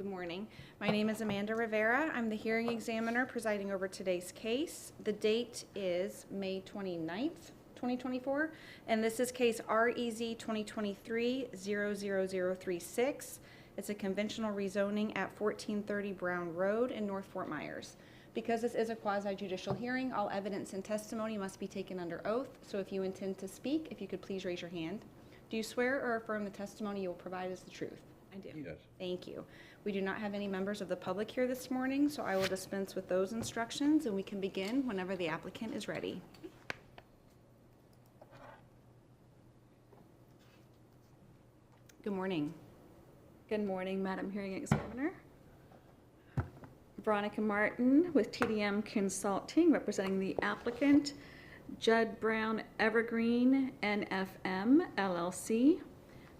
Good morning. My name is Amanda Rivera. I'm the hearing examiner presiding over today's case. The date is May 29th, 2024, and this is case REZ2023-00036. It's a conventional rezoning at 1430 Brown Road in North Fort Myers. Because this is a quasi-judicial hearing, all evidence and testimony must be taken under oath, so if you intend to speak, if you could please raise your hand. Do you swear or affirm the testimony you will provide is the truth? I do. Yes. Thank you. We do not have any members of the public here this morning, so I will dispense with those instructions and we can begin whenever the applicant is ready. Good morning. Good morning, Madam Hearing Examiner. Veronica Martin with TDM Consulting, representing the applicant, Judd Brown Evergreen NFM LLC.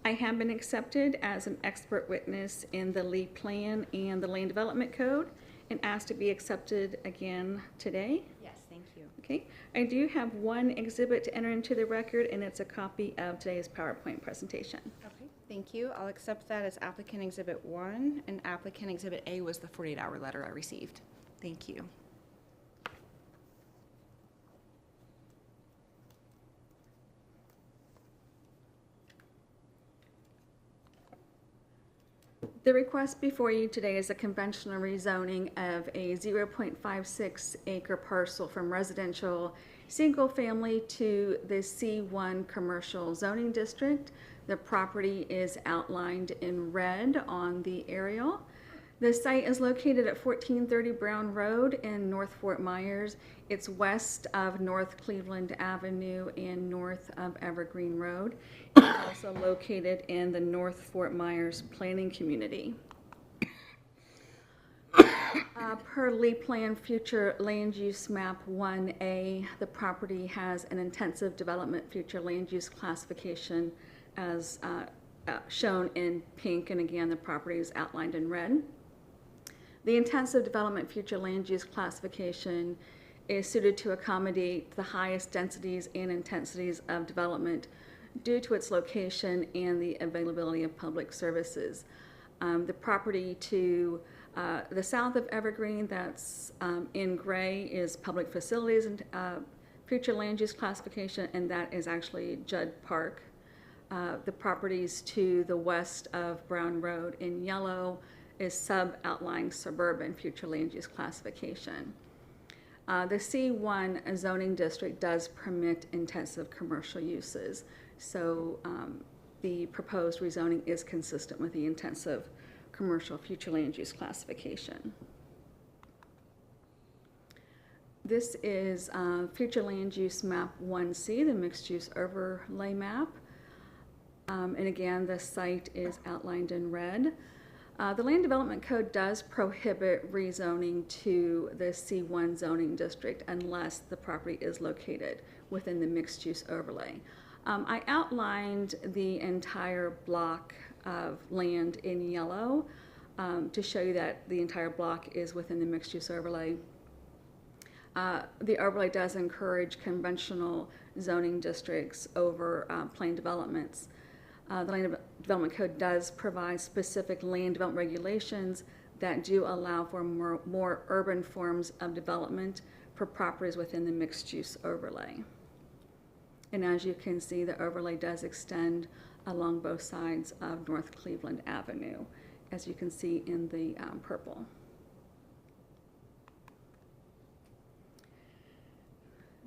I have been accepted as an expert witness in the lead plan and the land development code and asked to be accepted again today. Yes, thank you. Okay, I do have one exhibit to enter into the record, and it's a copy of today's PowerPoint presentation. Okay, thank you. I'll accept that as applicant exhibit 1, and applicant exhibit A was the 48-hour letter I received. Thank you. The request before you today is a conventional rezoning of a 0.56 acre parcel from residential single family to the C1 commercial zoning district. The property is outlined in red on the aerial. The site is located at 1430 Brown Road in North Fort Myers. It's west of North Cleveland Avenue and north of Evergreen Road. It's also located in the North Fort Myers planning community. Per lead plan future land use map 1A, the property has an intensive development future land use classification as shown in pink, and again the property is outlined in red. The intensive development future land use classification is suited to accommodate the highest densities and intensities of development due to its location and the availability of public services. The property to the south of Evergreen, that's in gray, is public facilities and future land use classification, and that is actually Judd Park. The properties to the west of Brown Road in yellow is sub-outlying suburban future land use classification. The C1 zoning district does permit intensive commercial uses, so the proposed rezoning is consistent with the intensive commercial future land use classification. This is future land use map 1C, the mixed use overlay map. And again, the site is outlined in red. The Land Development Code does prohibit rezoning to the C1 zoning district unless the property is located within the mixed use overlay. I outlined the entire block of land in yellow to show you that the entire block is within the mixed use overlay. The overlay does encourage conventional zoning districts over plain developments. The Land Development Code does provide specific land development regulations that do allow for more urban forms of development for properties within the mixed-use overlay. And as you can see, the overlay does extend along both sides of North Cleveland Avenue, as you can see in the purple.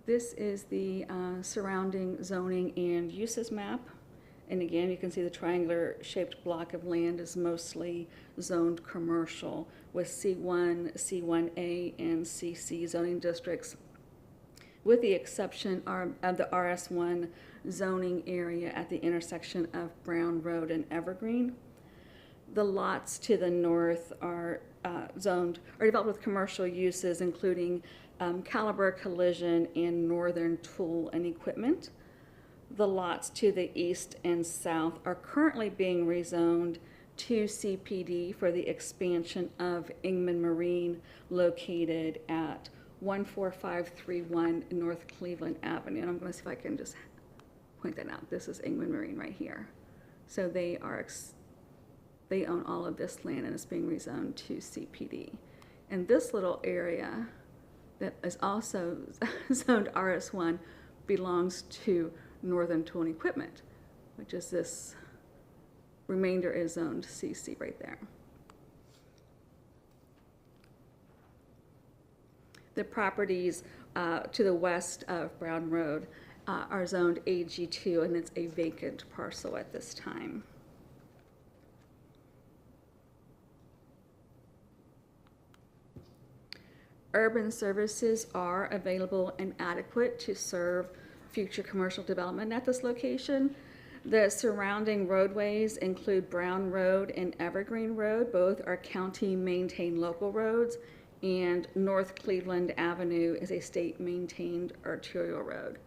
This is the surrounding zoning and uses map. And again, you can see the triangular shaped block of land is mostly zoned commercial with C1, C1A, and CC zoning districts, with the exception of the RS1 zoning area at the intersection of Brown Road and Evergreen. The lots to the north are developed with commercial uses, including Caliber Collision and Northern Tool and Equipment. The lots to the east and south are currently being rezoned to CPD for the expansion of Ingman Marine, located at 14531 North Cleveland Avenue. And I'm going to see if I can just point that out. This is Ingman Marine right here. So they are They own all of this land and it's being rezoned to CPD. And this little area that is also zoned RS1 belongs to Northern Tool and Equipment, which is this remainder is zoned CC right there. The properties to the west of Brown Road are zoned AG2, and it's a vacant parcel at this time. Urban services are available and adequate to serve future commercial development at this location. The surrounding roadways include Brown Road and Evergreen Road. Both are county-maintained local roads, and North Cleveland Avenue is a state-maintained arterial road.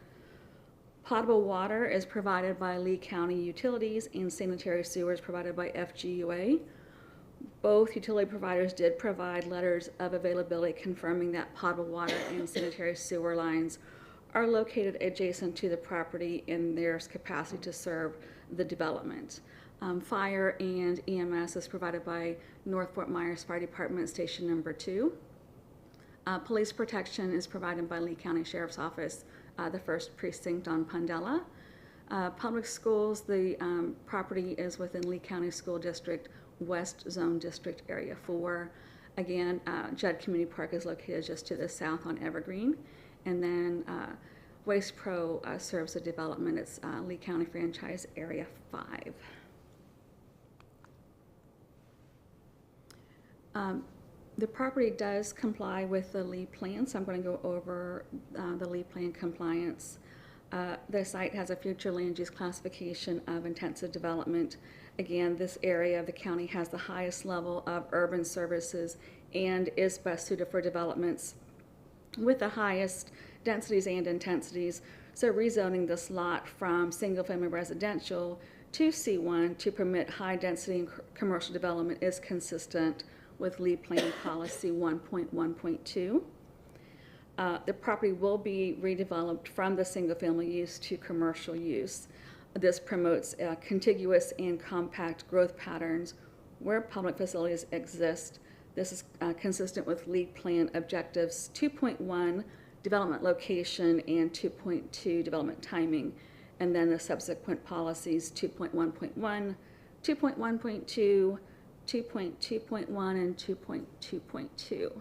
Potable water is provided by Lee County Utilities, and sanitary sewer is provided by FGUA. Both utility providers did provide letters of availability confirming that potable water and sanitary sewer lines are located adjacent to the property and there's capacity to serve the development. Fire and EMS is provided by North Fort Myers Fire Department Station Number 2. Police protection is provided by Lee County Sheriff's Office, the 1st Precinct on Pundella. Public schools, the property is within Lee County School District, West Zone District Area 4. Again, Judd Community Park is located just to the south on Evergreen. And then Waste Pro serves the development. It's Lee County Franchise Area 5. The property does comply with the Lee plan, so I'm going to go over the Lee plan compliance. The site has a future land use classification of intensive development. Again, this area of the county has the highest level of urban services and is best suited for developments with the highest densities and intensities. So rezoning this lot from single-family residential to C1 to permit high-density commercial development is consistent with Lee Plan Policy 1.1.2. The property will be redeveloped from the single-family use to commercial use. This promotes contiguous and compact growth patterns where public facilities exist. This is consistent with Lee Plan Objectives 2.1, development location, and 2.2, development timing, and then the subsequent policies 2.1.1, 2.1.2, 2.2.1, and 2.2.2.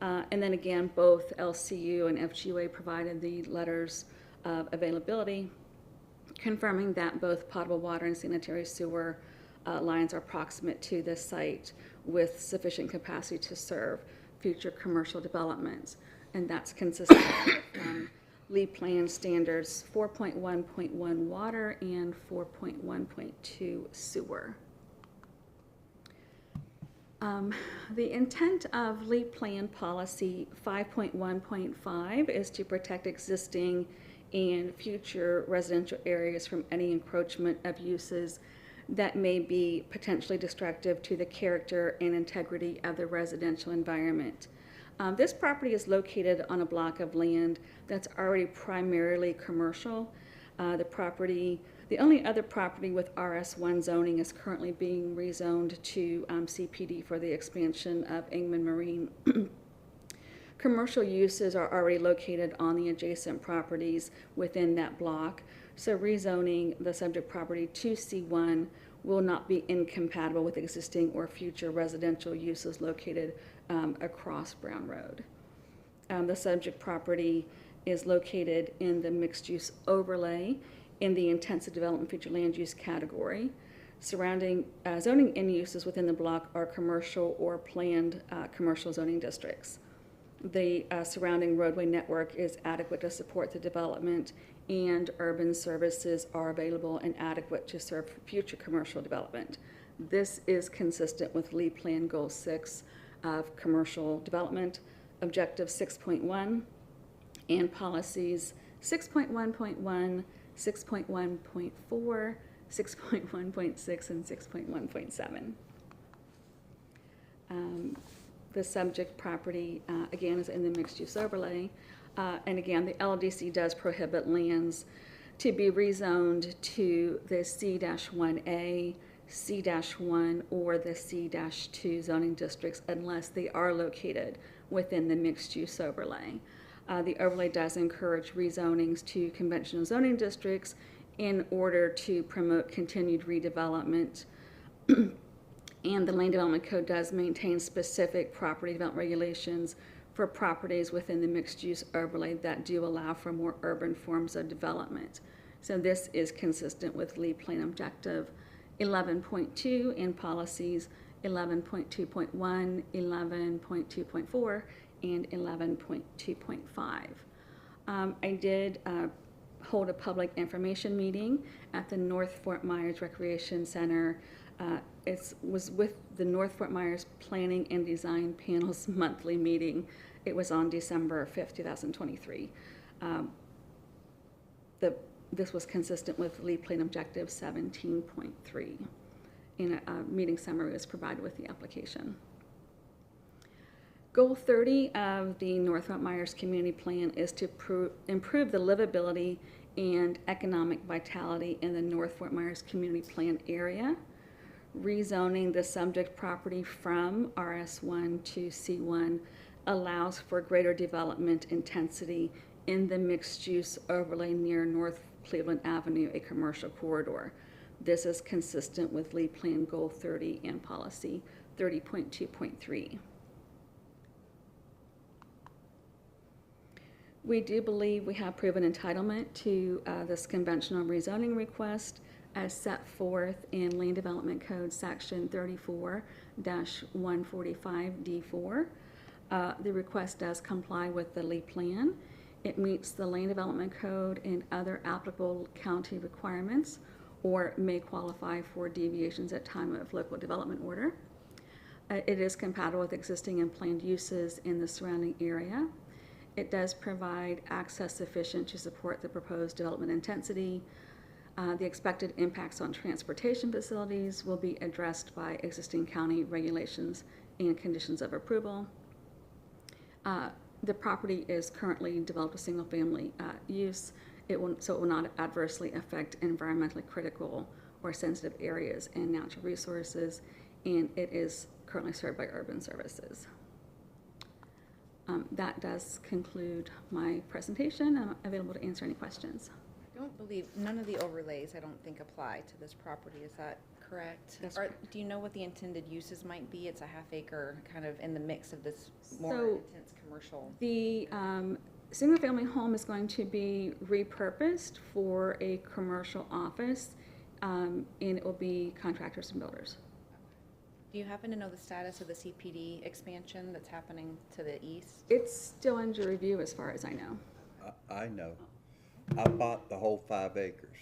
And then again, both LCU and FGUA provided the letters of availability, confirming that both potable water and sanitary sewer lines are proximate to this site with sufficient capacity to serve future commercial developments. And that's consistent with Lee Plan Standards 4.1.1 water and 4.1.2 sewer. The intent of Lee Plan Policy 5.1.5 is to protect existing and future residential areas from any encroachment of uses that may be potentially destructive to the character and integrity of the residential environment. This property is located on a block of land that's already primarily commercial. The only other property with RS1 zoning is currently being rezoned to CPD for the expansion of Ingman Marine. Commercial uses are already located on the adjacent properties within that block, so rezoning the subject property to C1 will not be incompatible with existing or future residential uses located across Brown Road. The subject property is located in the mixed-use overlay in the intensive development future land use category. Surrounding zoning end uses within the block are commercial or planned commercial zoning districts. The surrounding roadway network is adequate to support the development, and urban services are available and adequate to serve future commercial development. This is consistent with Lee Plan Goal 6 of commercial development, Objective 6.1, and policies 6.1.1, 6.1.4, 6.1.6, and 6.1.7. The subject property, again, is in the mixed-use overlay. And again, the LDC does prohibit lands to be rezoned to the C-1A, C-1 or the C-2 zoning districts unless they are located within the mixed-use overlay. The overlay does encourage rezonings to conventional zoning districts in order to promote continued redevelopment. And the Land Development Code does maintain specific property development regulations for properties within the mixed-use overlay that do allow for more urban forms of development. So this is consistent with LEED Plan Objective 11.2 and policies 11.2.1, 11.2.4, and 11.2.5. I did hold a public information meeting at the North Fort Myers Recreation Center. It was with the North Fort Myers Planning and Design Panel's monthly meeting. It was on December 5th, 2023. This was consistent with LEED Plan Objective 17.3. And a meeting summary was provided with the application. Goal 30 of the North Fort Myers Community Plan is to improve the livability and economic vitality in the North Fort Myers Community Plan area. Rezoning the subject property from RS1 to C1 allows for greater development intensity in the mixed-use overlay near North Cleveland Avenue, a commercial corridor. This is consistent with LEED Plan Goal 30 and Policy 30.2.3. We do believe we have proven entitlement to this conventional rezoning request as set forth in Land Development Code Section 34-145D4. The request does comply with the LEED Plan. It meets the Land Development Code and other applicable county requirements, or may qualify for deviations at time of local development order. It is compatible with existing and planned uses in the surrounding area. It does provide access sufficient to support the proposed development intensity. The expected impacts on transportation facilities will be addressed by existing county regulations and conditions of approval. The property is currently developed with single-family use. So it will not adversely affect environmentally critical or sensitive areas and natural resources, and it is currently served by urban services. That does conclude my presentation. I'm available to answer any questions. I don't believe, none of the overlays I don't think apply to this property, is that correct? That's Or correct. do you know what the intended uses might be? It's a half acre, kind of in the mix of this more So intense commercial. The single-family home is going to be repurposed for a commercial office, and it will be contractors and builders. Do you happen to know the status of the CPD expansion that's happening to the east? It's still under review as far as I know. I know. I bought the whole 5 acres.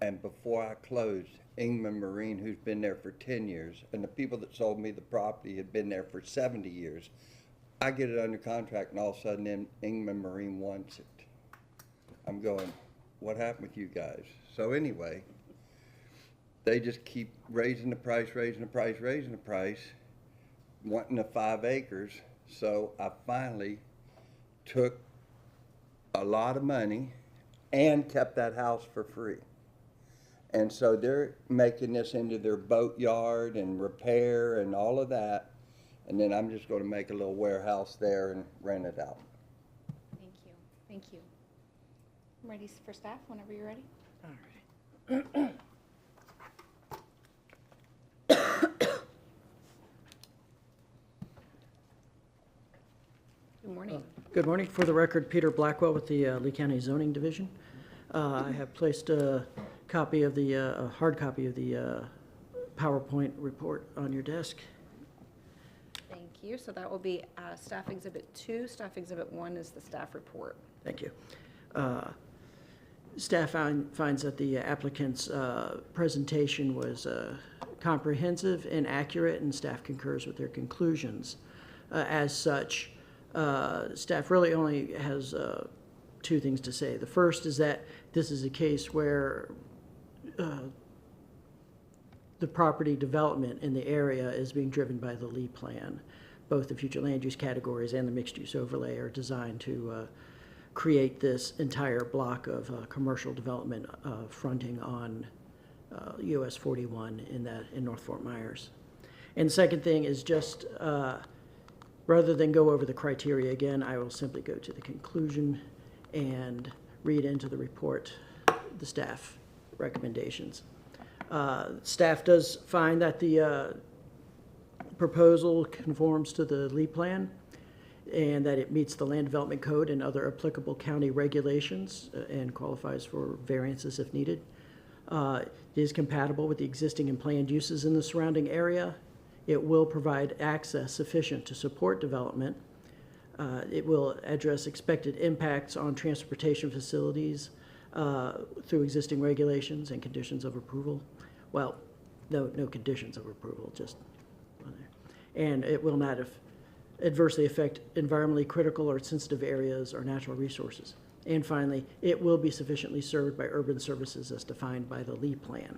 And before I closed, Ingman Marine, who's been there for 10 years, and the people that sold me the property had been there for 70 years, I get it under contract and all of a sudden Ingman Marine wants it. I'm going, what happened with you guys? So anyway, they just keep raising the price, wanting the 5 acres. So I finally took a lot of money and kept that house for free. And so they're making this into their boat yard and repair and all of that. And then I'm just going to make a little warehouse there and rent it out. Thank you. Thank you. I'm ready for staff whenever you're ready. All right. Good morning. Good morning. For the record, Peter Blackwell with the Lee County Zoning Division. I have placed a copy of the, a hard copy of the PowerPoint report on your desk. Thank you. So that will be Staff Exhibit 2. Staff Exhibit 1 is the staff report. Thank you. Staff finds that the applicant's presentation was comprehensive and accurate, and staff concurs with their conclusions. As such, staff really only has 2 things to say. The first is that this is a case where the property development in the area is being driven by the LEED plan. Both the future land use categories and the mixed use overlay are designed to create this entire block of commercial development fronting on US 41 in North Fort Myers. And the second thing is just, rather than go over the criteria again, I will simply go to the conclusion and read into the report the staff recommendations. Staff does find that the proposal conforms to the LEED plan and that it meets the Land Development Code and other applicable county regulations and qualifies for variances if needed. It is compatible with the existing and planned uses in the surrounding area. It will provide access sufficient to support development. It will address expected impacts on transportation facilities through existing regulations and conditions of approval. Well, no conditions of approval, just on there. And it will not adversely affect environmentally critical or sensitive areas or natural resources. And finally, it will be sufficiently served by urban services as defined by the LEED plan.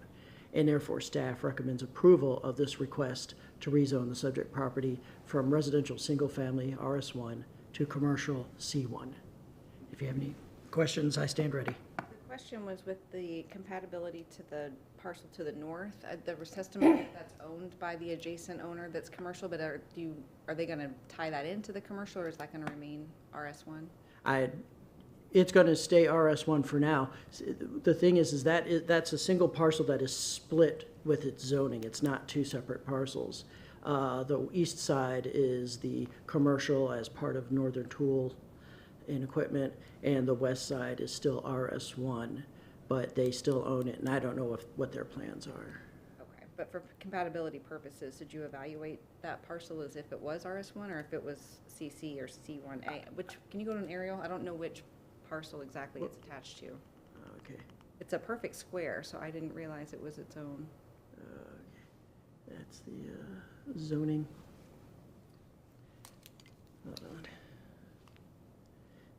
And therefore, staff recommends approval of this request to rezone the subject property from residential single-family RS1 to commercial C1. If you have any questions, I stand ready. The question was with the compatibility to the parcel to the north. There was testimony that that's owned by the adjacent owner that's commercial, but are they going to tie that into the commercial, or is that going to remain RS1? It's going to stay RS1 for now. The thing is that's a single parcel that is split with its zoning. It's not two separate parcels. The east side is the commercial as part of Northern Tool and Equipment, and the west side is still RS1, but they still own it, and I don't know what their plans are. Okay, but for compatibility purposes, did you evaluate that parcel as if it was RS1 or if it was CC or C1A? Can you go to an aerial? I don't know which parcel exactly it's attached to. Okay. It's a perfect square, so I didn't realize it was its own. That's the zoning. Hold on.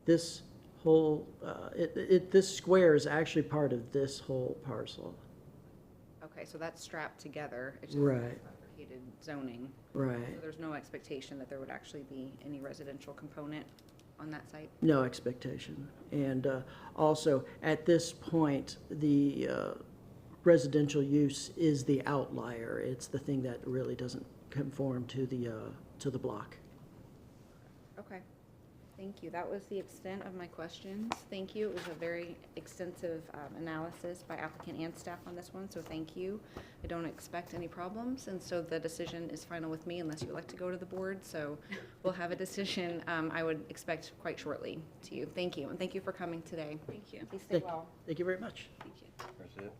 This whole, this square is actually part of this whole parcel. Okay, so that's strapped together. It's just Right. bifurcated zoning. Right. So there's no expectation that there would actually be any residential component on that site? No expectation. And also, at this point, the residential use is the outlier. It's the thing that really doesn't conform to the block. Okay, thank you. That was the extent of my questions. Thank you. It was a very extensive analysis by applicant and staff on this one, so thank you. I don't expect any problems, and so the decision is final with me unless you'd like to go to the board. So we'll have a decision I would expect quite shortly to you. Thank you, and thank you for coming today. Thank you. Please stay well. Thank you very much. Thank you. That's it.